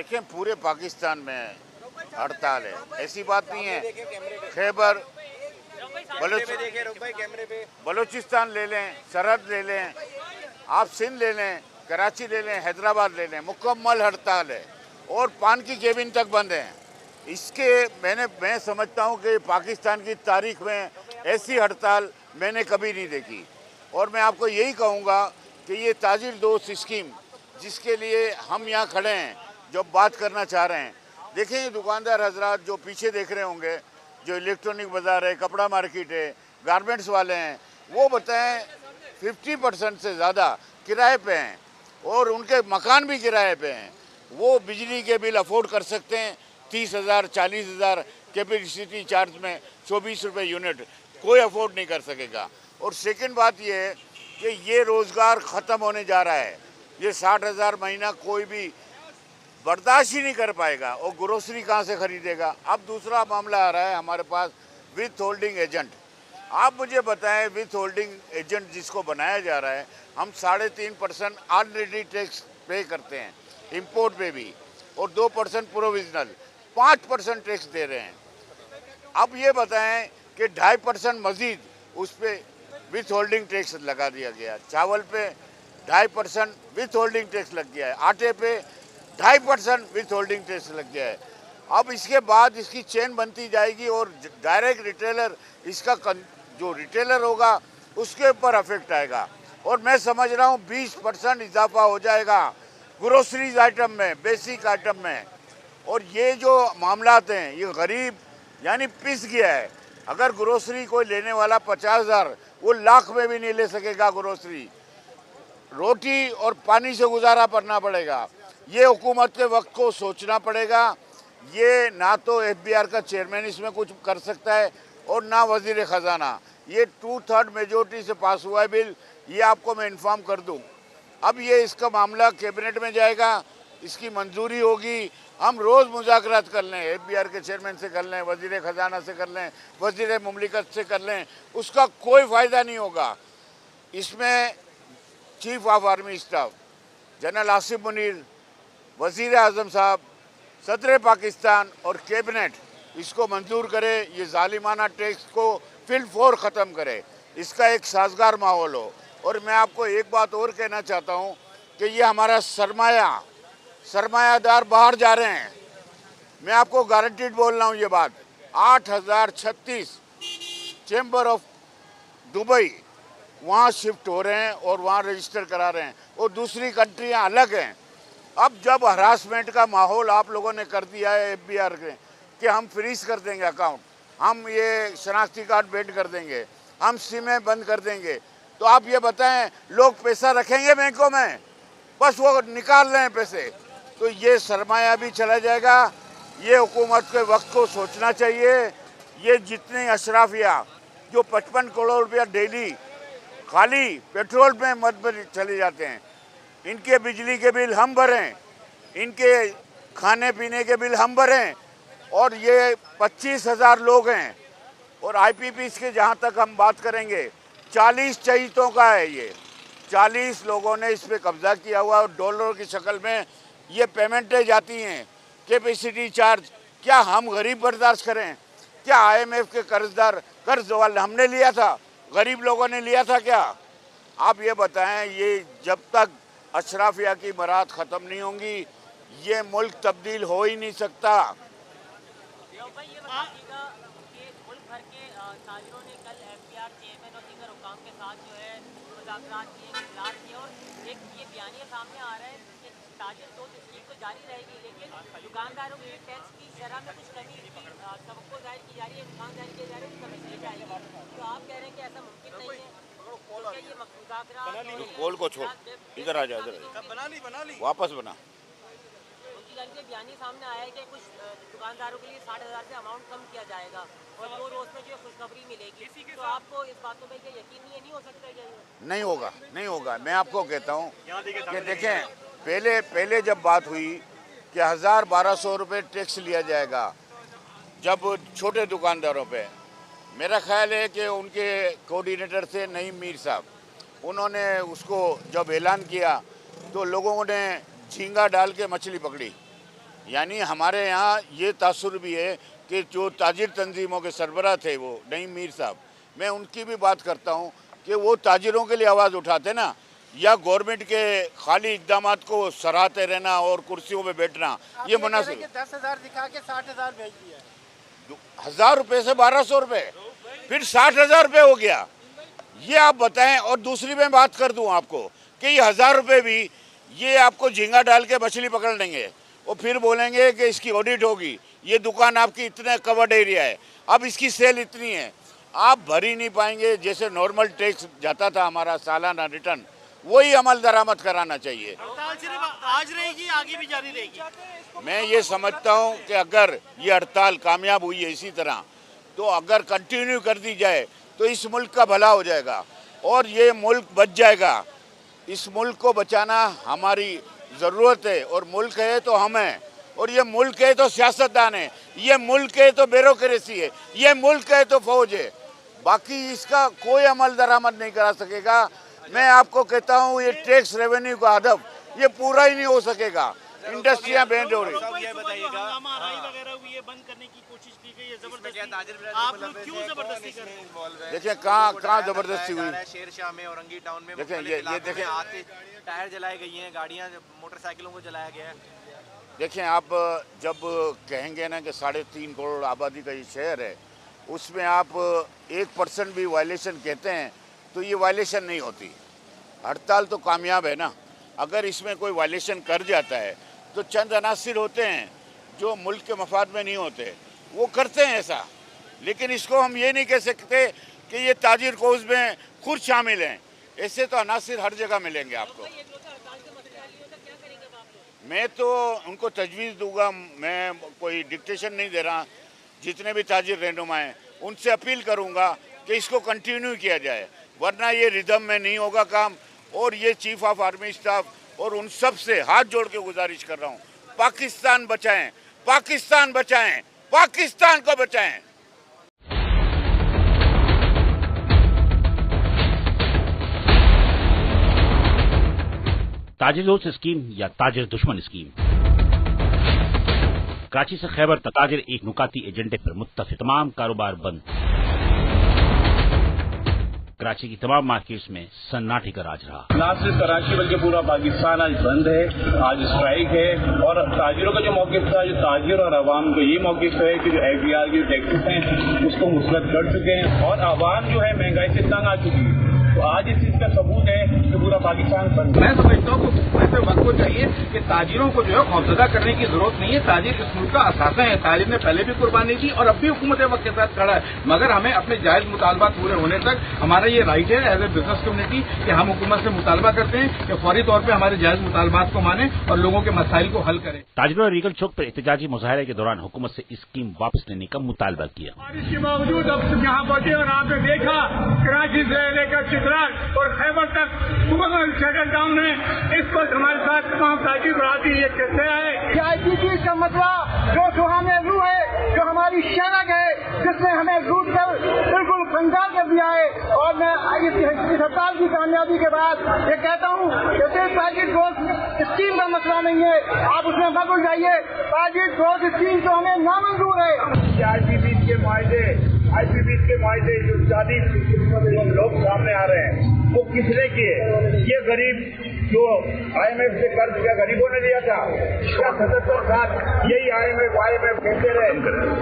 देखिए पूरे पाकिस्तान में हड़ताल है, ऐसी बात नहीं है। खैबर बलूचिस्तान ले लें, सरहद ले लें, आप सिंध ले लें, कराची ले लें, हैदराबाद ले लें, मुकम्मल हड़ताल है और पान की केबिन तक बंद है। इसके मैं समझता हूँ कि पाकिस्तान की तारीख में ऐसी हड़ताल मैंने कभी नहीं देखी। और मैं आपको यही कहूँगा कि ये ताजिर दोस्त स्कीम जिसके लिए हम यहाँ खड़े हैं, जो बात करना चाह रहे हैं, देखें ये दुकानदार हजरात जो पीछे देख रहे होंगे, जो इलेक्ट्रॉनिक बाज़ार है, कपड़ा मार्केट है, गारमेंट्स वाले हैं, वो बताएं 50% से ज़्यादा किराए पे हैं और उनके मकान भी किराए पे हैं। वो बिजली के बिल अफोर्ड कर सकते हैं 30,000 40,000 कैपेसिटी चार्ज में 24 रुपये यूनिट, कोई अफोर्ड नहीं कर सकेगा। और सेकंड बात ये है कि ये रोज़गार ख़त्म होने जा रहा है। ये 60,000 महीना कोई भी बर्दाश्त ही नहीं कर पाएगा और ग्रोसरी कहाँ से खरीदेगा। अब दूसरा मामला आ रहा है हमारे पास विथ होल्डिंग एजेंट। आप मुझे बताएं, विथ होल्डिंग एजेंट जिसको बनाया जा रहा है, हम 3.5% ऑलरेडी टैक्स पे करते हैं इंपोर्ट पे भी और 2% प्रोविजनल, 5% टैक्स दे रहे हैं। अब ये बताएं कि 2.5% मजीद उस पर विथ होल्डिंग टैक्स लगा दिया गया। चावल पे 2.5% विथ होल्डिंग टैक्स लग गया है, आटे पे 2.5% विथ होल्डिंग टैक्स लग गया है। अब इसके बाद इसकी चेन बनती जाएगी और डायरेक्ट रिटेलर इसका जो रिटेलर होगा उसके ऊपर अफेक्ट आएगा। और मैं समझ रहा हूँ 20% इजाफा हो जाएगा ग्रोसरीज आइटम में, बेसिक आइटम में। और ये जो मामलात हैं ये गरीब यानी पिस गया है। अगर ग्रोसरी कोई लेने वाला 50,000 वो लाख में भी नहीं ले सकेगा ग्रोसरी। रोटी और पानी से गुजारा करना पड़ेगा। ये हुकूमत के वक्त को सोचना पड़ेगा। ये ना तो FBR का चेयरमैन इसमें कुछ कर सकता है और ना वजीर ख़जाना। ये 2/3 मेजोरिटी से पास हुआ है बिल, ये आपको मैं इन्फॉर्म कर दूं। अब ये इसका मामला कैबिनेट में जाएगा, इसकी मंजूरी होगी। हम रोज़ मुज़ाकरात कर लें, FBR के चेयरमैन से कर लें, वजीर ख़जाना से कर लें, वजीर मुमलिकत से कर लें, उसका कोई फ़ायदा नहीं होगा। इसमें chief of army staff general Asif Munir, वज़ीर आज़म साहब, सदर पाकिस्तान और कैबिनेट इसको मंजूर करे, ये जालिमाना टैक्स को फिल फोर ख़त्म करे, इसका एक साजगार माहौल हो। और मैं आपको एक बात और कहना चाहता हूँ कि ये हमारा सरमायादार बाहर जा रहे हैं। मैं आपको गारंटीड बोल रहा हूँ ये बात। 8,036 चैम्बर ऑफ दुबई वहाँ शिफ्ट हो रहे हैं और वहाँ रजिस्टर करा रहे हैं और दूसरी कंट्रियाँ अलग हैं। अब जब हरासमेंट का माहौल आप लोगों ने कर दिया है FBR के कि हम फ्रीज कर देंगे अकाउंट, हम ये शनाख्ती कार्ड बेंड कर देंगे, हम सिमें बंद कर देंगे, तो आप ये बताएं लोग पैसा रखेंगे बैंकों में? बस वो निकाल रहे हैं पैसे। तो ये सरमाया भी चला जाएगा। ये हुकूमत के वक्त को सोचना चाहिए। ये जितने अशराफिया जो 55 करोड़ रुपया डेली खाली पेट्रोल में मत चले जाते हैं, इनके बिजली के बिल हम भरें, इनके खाने पीने के बिल हम भरें। और ये 25,000 लोग हैं और IPPs के जहाँ तक हम बात करेंगे 40 चहीतों का है। ये 40 लोगों ने इस पर कब्जा किया हुआ और डॉलरों की शक्ल में ये पेमेंटें जाती हैं, कैपेसिटी चार्ज। क्या हम गरीब बर्दाश्त करें? क्या IMF के कर्ज वाले हमने लिया था, गरीब लोगों ने लिया था क्या? आप ये बताएं, ये जब तक अशराफिया की बरात ख़त्म नहीं होंगी ये मुल्क तब्दील हो ही नहीं सकता। ताजिरों ने कल FBR चेयरमैन और दीगर हुकाम के साथ जो है मुज़ाकरात किए, इजलास किए और एक ये बयानिया सामने आ रहा है कि ताजिर तो स्कीम तो जारी रहेगी लेकिन दुकानदारों के टैक्स की शरह में कुछ कमी की सबको जाहिर की जा रही है, दुकान जारी की जा रही है, कमी की जाएगी। तो आप कह रहे हैं कि ऐसा मुमकिन नहीं है? तो क्या ये मुज़ाकरात कॉल को छोड़, इधर आ जा, इधर बना ली वापस बना। बयानी सामने आया है कि कुछ दुकानदारों के लिए 60,000 से अमाउंट कम किया जाएगा और 2 रोज में जो खुशखबरी मिलेगी। तो आपको इस बातों पर यकीन नहीं हो सकता है? नहीं होगा, नहीं होगा। मैं आपको कहता हूँ कि देखें, पहले जब बात हुई कि 1,000-1,200 रुपये टैक्स लिया जाएगा जब छोटे दुकानदारों पे, मेरा ख्याल है कि उनके कोऑर्डिनेटर थे नईम मीर साहब, उन्होंने उसको जब ऐलान किया तो लोगों ने झींगा डाल के मछली पकड़ी यानी हमारे यहाँ ये तासुर भी है कि जो ताजिर तंजीमों के सरबराह थे वो नईम मीर साहब, मैं उनकी भी बात करता हूँ कि वो ताजिरों के लिए आवाज़ उठाते ना, या गवर्नमेंट के खाली इकदाम को सराहते रहना और कुर्सियों पे बैठना, ये मुनासिब। 10,000 दिखा के 60,000 भेज दिया। 1,000 रुपये से 1,200 रुपये, फिर 60,000 रुपये हो गया। ये आप बताएं। और दूसरी मैं बात कर दूं आपको कि ये 1,000 रुपये भी ये आपको झींगा डाल के मछली पकड़ लेंगे और फिर बोलेंगे कि इसकी ऑडिट होगी, ये दुकान आपकी इतने कवर्ड एरिया है, अब इसकी सेल इतनी है, आप भर ही नहीं पाएंगे। जैसे नॉर्मल टैक्स जाता था हमारा सालाना रिटर्न, वही अमल दरामद कराना चाहिए। हड़ताल सिर्फ आज रहेगी, आगे भी जारी रहेगी। मैं ये समझता हूँ कि अगर ये हड़ताल कामयाब हुई है इसी तरह, तो अगर कंटिन्यू कर दी जाए तो इस मुल्क का भला हो जाएगा और ये मुल्क बच जाएगा। इस मुल्क को बचाना हमारी ज़रूरत है, और मुल्क है तो हम हैं, और ये मुल्क है तो सियासतदान है, ये मुल्क है तो ब्यूरोक्रेसी है, ये मुल्क है तो फौज है। बाकी इसका कोई अमल दरामद नहीं करा सकेगा। मैं आपको कहता हूँ ये टैक्स रेवेन्यू का हदफ ये पूरा ही नहीं हो सकेगा। इंडस्ट्रियाँ बैंड हो रही। ये बताइएगा, वगैरह हुई है, बंद करने की कोशिश की गई है, जबरदस्ती। आप लोग क्यों जबरदस्ती कर रहे हैं? देखिए कहाँ जबरदस्ती हुई। शेरशाह में, औरंगी टाउन में देखें ये देखें, टायर जलाए गई हैं, गाड़ियां, मोटरसाइकिलों को जलाया गया है। देखें आप जब कहेंगे ना कि 3.5 करोड़ आबादी का ये शहर है, उसमें आप 1% भी वायलेशन कहते हैं तो ये वायलेशन नहीं होती। हड़ताल तो कामयाब है ना। अगर इसमें कोई वायलेशन कर जाता है तो चंद अनासिर होते हैं जो मुल्क के मफाद में नहीं होते, वो करते हैं ऐसा। लेकिन इसको हम ये नहीं कह सकते कि ये ताजिर कोर्स में खुद शामिल हैं। ऐसे तो अनासिर हर जगह मिलेंगे आपको। मैं तो उनको तजवीज़ दूंगा, मैं कोई डिक्टेशन नहीं दे रहा। जितने भी ताजिर रहनुमा हैं उनसे अपील करूंगा कि इसको कंटिन्यू किया जाए, वरना ये रिदम में नहीं होगा काम। और ये चीफ ऑफ आर्मी स्टाफ और उन सब से हाथ जोड़ के गुजारिश कर रहा हूँ, पाकिस्तान बचाएं, पाकिस्तान बचाएं, पाकिस्तान को बचाएं। ताजिर दोस्त स्कीम या ताजिर दुश्मन स्कीम। कराची से खैबर तक ताजिर एक नुकाती एजेंडे पर मुत्तफिक, तमाम कारोबार बंद। कराची की तमाम मार्केट्स में सन्नाटे का राज रहा। न सिर्फ कराची बल्कि पूरा पाकिस्तान आज बंद है, आज स्ट्राइक है। और ताजिरों का जो मौक़िफ़ था, जो ताजिर और अवाम का ये मौक़िफ़ है कि जो FDR की टैक्सेस हैं उसको मुस्लद कर चुके हैं और अवाम जो है महंगाई से तंग आ चुकी है। तो आज इस चीज का सबूत है कि पूरा पाकिस्तान बंद। मैं समझता हूँ कि ऐसे वक्त को चाहिए कि ताजिरों को जो है खौफजदा करने की जरूरत नहीं है। ताजिर इस मुल्क का असासा है। ताजिर ने पहले भी कुर्बानी की और अब भी हुकूमत वक्त के साथ खड़ा है, मगर हमें अपने जायज मुतालबात पूरे होने तक हमारा ये राइट है एज ए बिजनेस कम्युनिटी कि हम हुकूमत से मुतालबा करते हैं कि फौरी तौर पर हमारे जायज मुतालबात को माने और लोगों के मसाइल को हल करें। ताजिरों ने रीगल चौक पर एहतजाजी मुजाहरे के दौरान हुकूमत से स्कीम वापस लेने का मुतालबा किया। बारिश के बावजूद अब यहाँ पहुंचे और आपने देखा कराची से लेकर चित्राल और खैबर तक शटल डाउन है। इस पर हमारे साथ तमाम ताजिर बरादरी ये कहते हैं कि IPP का मसला जो सुहाने रू है, जो हमारी शनक है, जिसने हमें लूट कर बिल्कुल कंगाल कर दिया है। और मैं इस हड़ताल की कामयाबी के बाद ये कहता हूँ कि सिर्फ ताजिर दोस्त स्कीम का मसला नहीं है, आप उसमें मत उलझाइए। ताजिर दोस्त स्कीम तो हमें नामंजूर है। IPP के मायदे जो जादी लोग सामने आ रहे हैं वो किसने किए? ये गरीब जो IMF से कर्ज किया गरीबों ने दिया था, क्या 77 साल यही IMF कहते रहे,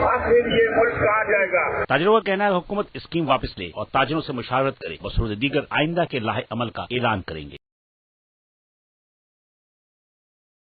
आखिर ये मुल्क कहाँ जाएगा? ताजिरों का कहना है हुकूमत स्कीम वापस ले और ताजिरों से मुशावरत करे, बसूरत दीगर आइंदा के लाहे अमल का ऐलान करेंगे।